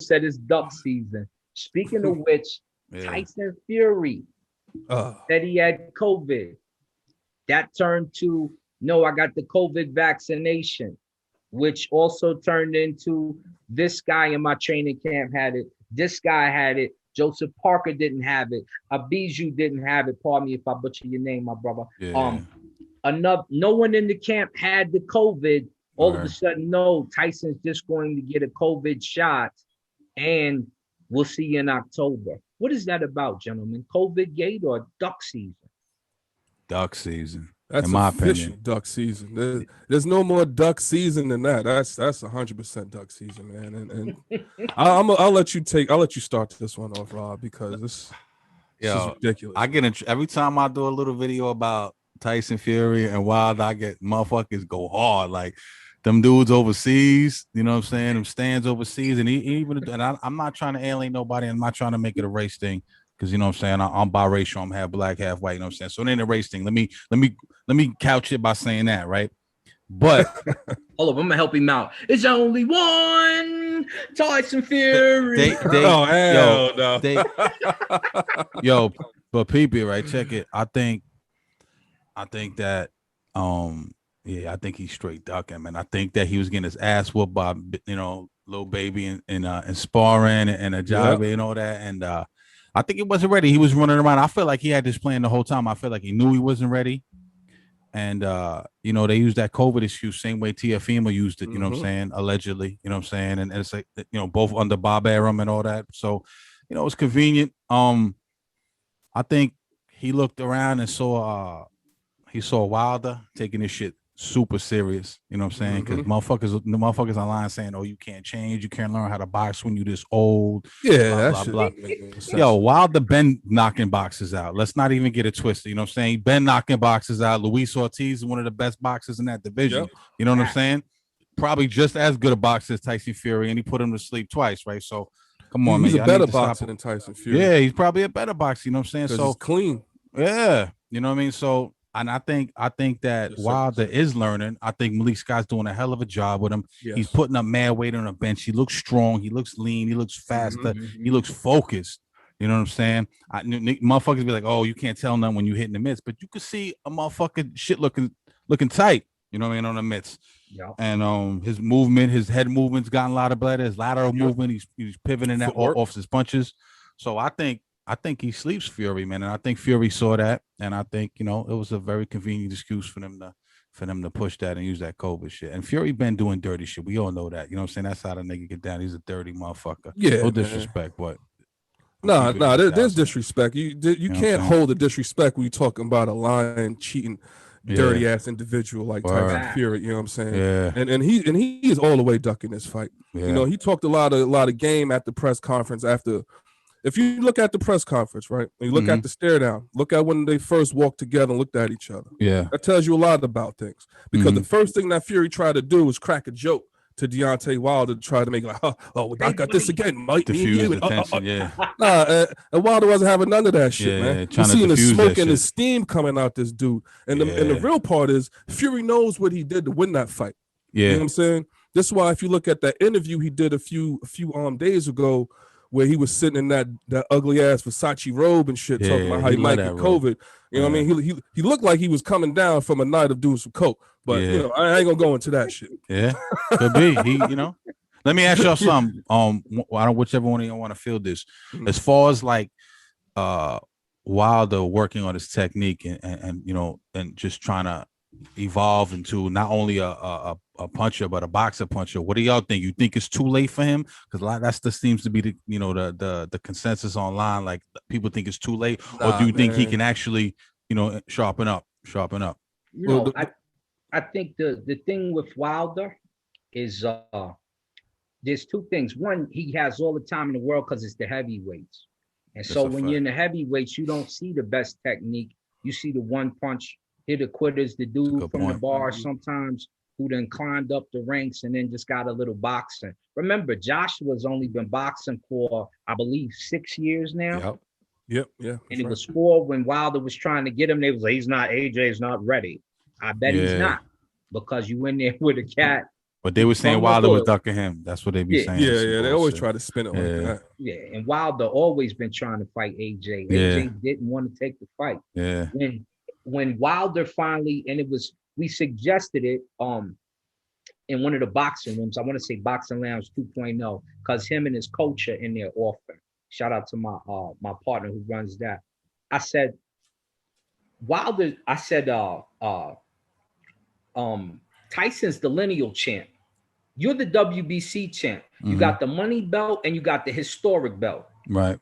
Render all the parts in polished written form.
said it's duck season. Speaking of which, Tyson Fury said he had COVID. That turned to, no, I got the COVID vaccination, which also turned into this guy in my training camp had it. This guy had it. Joseph Parker didn't have it. Abiju didn't have it. Pardon me if I butcher your name, my brother. No one in the camp had the COVID. All of a sudden, no, Tyson's just going to get a COVID shot, and we'll see you in October. What is that about, gentlemen? COVID gate or duck season? Duck season. That's in my official opinion. duck season. There's no more duck season than that. That's 100% duck season, man. And I'll let you start this one off, Rob, because this is ridiculous. I get every time I do a little video about Tyson Fury and Wilder, I get motherfuckers go hard, like them dudes overseas. You know what I'm saying? Them stands overseas, and I'm not trying to alienate nobody. I'm not trying to make it a race thing. Because you know what I'm saying, I'm biracial, I'm half black, half white, you know what I'm saying? So it ain't a race thing. Let me couch it by saying that, right? But hold up, I'm gonna help him out. It's only one Tyson Fury. But people, right? Check it. I think that I think he's straight ducking, man. I think that he was getting his ass whooped by Lil Baby and sparring and a job and all that. And I think he wasn't ready. He was running around. I feel like he had this plan the whole time. I feel like he knew he wasn't ready. And, they used that COVID excuse, same way Tiafimo used it, you know what I'm saying? Allegedly, you know what I'm saying? And it's like, both under Bob Arum and all that. So, it's convenient. I think he looked around and saw Wilder taking this shit super serious, you know what I'm saying? Because motherfuckers online saying, "Oh, you can't change, you can't learn how to box when you this old." Yeah, blah, blah, blah. Wilder been knocking boxers out. Let's not even get it twisted. You know what I'm saying? Been knocking boxers out. Luis Ortiz is one of the best boxers in that division. Yep. You know what I'm saying? Probably just as good a boxer as Tyson Fury, and he put him to sleep twice, right? So come on, he's man. He's a better boxer than Tyson Fury. Yeah, he's probably a better boxer. You know what I'm saying? So he's clean. Yeah, you know what I mean. So. And I think that Wilder is learning. I think Malik Scott's doing a hell of a job with him. Yes. He's putting up mad weight on a bench. He looks strong. He looks lean. He looks faster. He looks focused. You know what I'm saying? Motherfuckers be like, "Oh, you can't tell none when you hit in the mitts," but you could see a motherfucking shit looking tight. You know what I mean, on the mitts. Yeah. And his movement, his head movement's gotten a lot of better. His lateral movement, he's pivoting that off his punches. So I think he sleeps Fury, man, and I think Fury saw that, and I think it was a very convenient excuse for them to push that and use that COVID shit. And Fury been doing dirty shit. We all know that. You know what I'm saying? That's how the nigga get down. He's a dirty motherfucker. Yeah, no disrespect, but there's disrespect. You can't hold the disrespect when you're talking about a lying, cheating, dirty ass individual like Tyson Fury. You know what I'm saying? Yeah. And he is all the way ducking this fight. Yeah. He talked a lot of game at the press conference after. If you look at the press conference, right, and you look at the stare down, look at when they first walked together and looked at each other. Yeah. That tells you a lot about things. Because the first thing that Fury tried to do was crack a joke to Deontay Wilder to try to make like, I got this again, Mike. Diffuse the tension, yeah. And Wilder wasn't having none of that shit, man. You're seeing the smoke and the steam coming out this dude. And the real part is Fury knows what he did to win that fight. Yeah. You know what I'm saying? This is why if you look at that interview he did a few days ago, where he was sitting in that ugly ass Versace robe and shit, talking about how he might get COVID. You know what I mean? He looked like he was coming down from a night of doing some coke, but I ain't gonna go into that shit. Yeah, could be. Let me ask y'all something. Whichever one of y'all want to feel this. As far as like Wilder working on his technique and just trying to evolve into not only a puncher but a boxer puncher. What do y'all think? You think it's too late for him? Because that seems to be the consensus online. Like people think it's too late, or do you think he can actually sharpen up? I think the thing with Wilder is there's two things. One, he has all the time in the world because it's the heavyweights, and so when you're in the heavyweights, you don't see the best technique. You see the one punch hitter quitters, the dude from the bar sometimes who then climbed up the ranks and then just got a little boxing. Remember, Joshua's only been boxing for, I believe, 6 years now. Yep. Yeah. And it was 4 when Wilder was trying to get him. They was like, AJ's not ready. I bet he's not, because you in there with a cat But they were saying Wilder was ducking him. That's what they be saying. Yeah. They always try to spin it like that. Yeah, and Wilder always been trying to fight AJ. AJ didn't want to take the fight. Yeah. When Wilder finally, and we suggested it in one of the boxing rooms. I want to say Boxing Lounge 2.0, because him and his coach are in there often. Shout out to my partner who runs that. I said, Wilder, Tyson's the lineal champ. You're the WBC champ. You got the money belt and you got the historic belt. Right.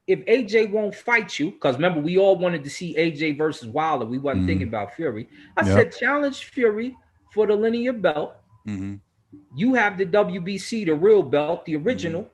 If AJ won't fight you, because remember, we all wanted to see AJ versus Wilder. We wasn't thinking about Fury. I said, challenge Fury for the linear belt. You have the WBC, the real belt, the original,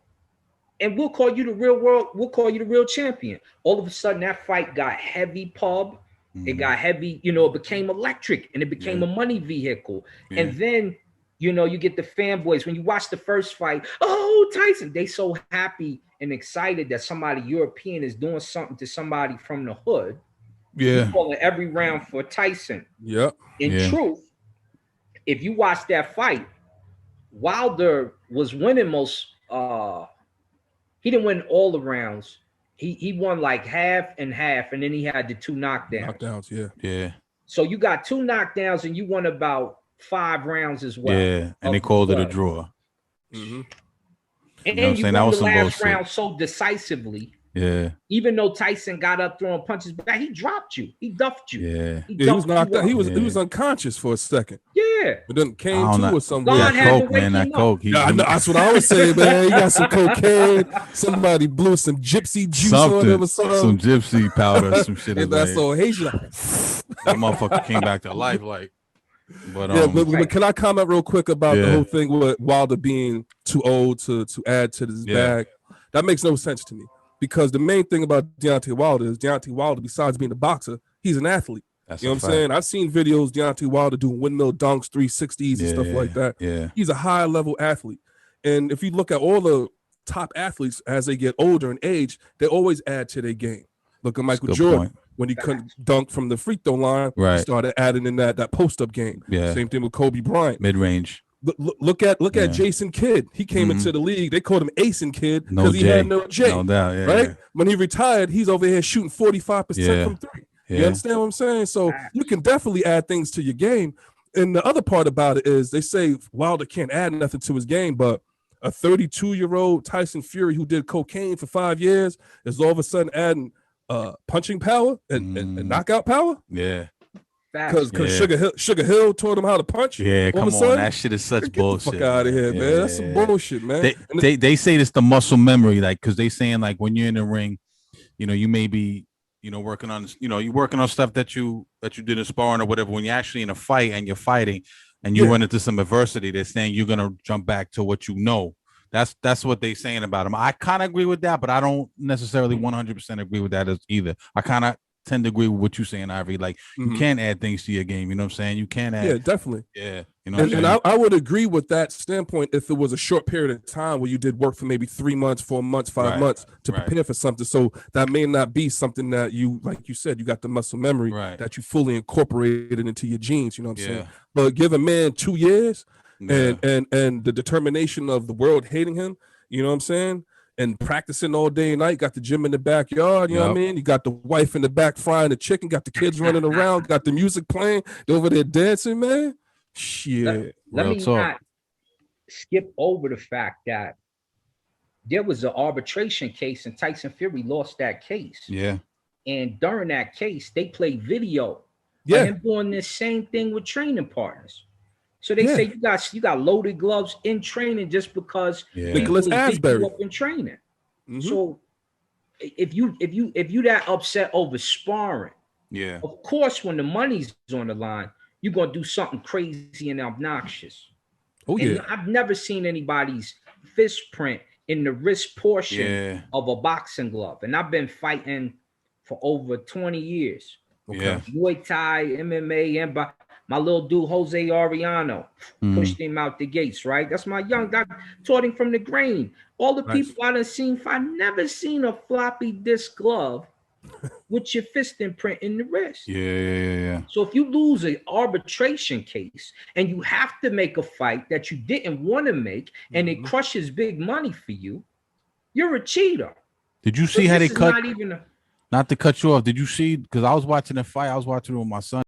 and we'll call you the real world. We'll call you the real champion. All of a sudden, that fight got heavy pub. It got heavy, it became electric and it became a money vehicle. And then, you get the fanboys when you watch the first fight. Oh, Tyson! They so happy and excited that somebody European is doing something to somebody from the hood. Yeah, calling every round for Tyson. Yep. In truth, if you watch that fight, Wilder was winning most. He didn't win all the rounds. He won like half and half, and then he had the 2 knockdowns. Yeah. So you got 2 knockdowns, and you won about 5 rounds as well. Yeah, and they called it a draw. And you won the last round so decisively. Yeah. Even though Tyson got up throwing punches back, he dropped you. He duffed you. Yeah. He was knocked out. He was unconscious for a second. Yeah. But then came to or something. That coke, man. That coke. That's what I was saying, man. He got some cocaine. Somebody blew some gypsy juice on him or something. Some gypsy powder, some shit. And that's so Haitian. That motherfucker came back to life, like. But but can I comment real quick about the whole thing with Wilder being too old to add to this bag? That makes no sense to me. Because the main thing about Deontay Wilder is Deontay Wilder, besides being a boxer, he's an athlete. That's you know what I'm saying? I've seen videos Deontay Wilder doing windmill dunks, 360s and stuff like that. Yeah. He's a high level athlete. And if you look at all the top athletes as they get older in age, they always add to their game. Look at Michael Jordan. When he couldn't dunk from the free throw line, he started adding in that post-up game. Yeah. Same thing with Kobe Bryant. Mid-range. Look at Jason Kidd. He came into the league. They called him Acing Kid because he had no J. No doubt, right? When he retired, he's over here shooting 45% from 3. You understand what I'm saying? So you can definitely add things to your game. And the other part about it is they say Wilder can't add nothing to his game, but a 32-year-old Tyson Fury who did cocaine for 5 years is all of a sudden adding punching power and knockout power. Yeah. Because Sugar Hill taught him how to punch. Yeah, come on, that shit is such bullshit. Fuck out of here, man. That's some bullshit, man. They say this the muscle memory, like, because they saying like when you're in the ring, you may be, working on, you're working on stuff that you did in sparring or whatever. When you're actually in a fight and you're fighting and you run into some adversity, they're saying you're gonna jump back to what you know. That's what they're saying about him. I kind of agree with that, but I don't necessarily 100% agree with that either. I kind of tend to agree with what you're saying, Ivory. Like, you can add things to your game. You know what I'm saying? You can add. Yeah, definitely. Yeah. And I would agree with that standpoint if it was a short period of time where you did work for maybe 3 months, 4 months, 5 months to prepare for something. So that may not be something that you, like you said, you got the muscle memory that you fully incorporated into your genes. You know what I'm saying? But give a man 2 years and the determination of the world hating him, you know what I'm saying? And practicing all day and night, got the gym in the backyard, you know what I mean? You got the wife in the back frying the chicken, got the kids running around, got the music playing, they're over there dancing, man. Shit. Let me not skip over the fact that there was an arbitration case and Tyson Fury lost that case. Yeah. And during that case, they played video of him doing this same thing with training partners. So they say you got loaded gloves in training just because Nicholas Asbury up in training. So if you that upset over sparring, of course when the money's on the line, you're gonna do something crazy and obnoxious. And I've never seen anybody's fist print in the wrist portion of a boxing glove, and I've been fighting for over 20 years. Muay Thai, MMA, and my little dude Jose Ariano pushed him out the gates, right? That's my young guy, taught him from the grain. All the people I done seen, I never seen a floppy disc glove with your fist imprint in the wrist. Yeah. So if you lose an arbitration case and you have to make a fight that you didn't want to make, and it crushes big money for you, you're a cheater. Did you see how they cut? Not to cut you off. Did you see? Because I was watching the fight. I was watching it with my son.